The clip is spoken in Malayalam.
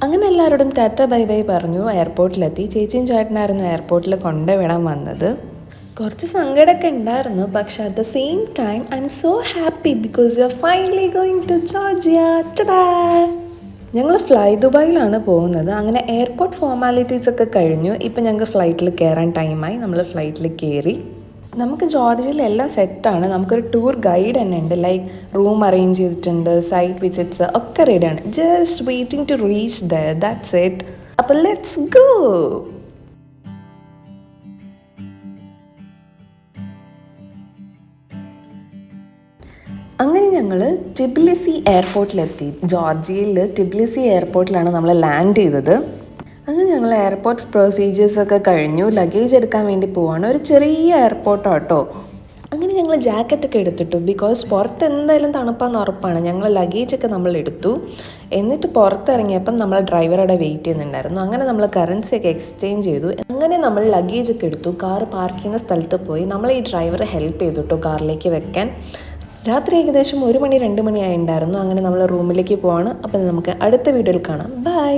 അങ്ങനെ എല്ലാവരോടും ടാറ്റ ബൈ ബൈ പറഞ്ഞു എയർപോർട്ടിലെത്തി. ചേച്ചിയും ചേട്ടനായിരുന്നു എയർപോർട്ടിൽ കൊണ്ടുവിടാൻ വന്നത്. കുറച്ച് സങ്കടമൊക്കെ ഉണ്ടായിരുന്നു, പക്ഷെ at the same time I am so happy because you are finally going to Georgia. ടാ! ഞങ്ങൾ ഫ്ലൈ ദുബായിലാണ് പോകുന്നത്. അങ്ങനെ എയർപോർട്ട് ഫോർമാലിറ്റീസ് ഒക്കെ കഴിഞ്ഞു. ഇപ്പം ഞങ്ങൾക്ക് ഫ്ലൈറ്റിൽ കയറാൻ ടൈമായി. നമ്മൾ ഫ്ലൈറ്റിൽ കയറി. നമുക്ക് ജോർജിയയിൽ എല്ലാം സെറ്റാണ്. നമുക്കൊരു ടൂർ ഗൈഡ് തന്നെ ഉണ്ട്. ലൈക്ക് റൂം അറേഞ്ച് ചെയ്തിട്ടുണ്ട്, സൈറ്റ് വിസിറ്റ്സ് ഒക്കെ റെഡിയാണ്. Just waiting to reach there, that's it. അപ്പോൾ ലെറ്റ്സ് ഗോ. അങ്ങനെ ഞങ്ങൾ ടിബ്ലിസി എയർപോർട്ടിലെത്തി. ജോർജിയയിൽ ടിബ്ലിസി എയർപോർട്ടിലാണ് നമ്മൾ ലാൻഡ് ചെയ്തത്. അങ്ങനെ ഞങ്ങൾ എയർപോർട്ട് പ്രൊസീജിയേഴ്സൊക്കെ കഴിഞ്ഞു. ലഗേജ് എടുക്കാൻ വേണ്ടി പോവാണ്. ഒരു ചെറിയ എയർപോർട്ടാണ് കേട്ടോ. അങ്ങനെ ഞങ്ങൾ ജാക്കറ്റൊക്കെ എടുത്തിട്ടു. ബിക്കോസ് പുറത്ത് എന്തായാലും തണുപ്പാന്ന് ഉറപ്പാണ്. ഞങ്ങൾ ലഗേജൊക്കെ നമ്മൾ എടുത്തു. എന്നിട്ട് പുറത്തിറങ്ങിയപ്പം നമ്മൾ ഡ്രൈവർ അവിടെ വെയിറ്റ് ചെയ്യുന്നുണ്ടായിരുന്നു. അങ്ങനെ നമ്മൾ കറൻസിയൊക്കെ എക്സ്ചേഞ്ച് ചെയ്തു. അങ്ങനെ നമ്മൾ ലഗേജൊക്കെ എടുത്തു. കാർ പാർക്ക് ചെയ്യുന്ന സ്ഥലത്ത് പോയി നമ്മൾ ഈ ഡ്രൈവറെ ഹെൽപ്പ് ചെയ്തു കേട്ടോ കാറിലേക്ക് വെക്കാൻ. രാത്രി ഏകദേശം 1 മണി 2 മണി ആയിട്ടുണ്ടായിരുന്നു. അങ്ങനെ നമ്മൾ റൂമിലേക്ക് പോവാണ്. അപ്പം നമുക്ക് അടുത്ത വീഡിയോയിൽ കാണാം. ബൈ.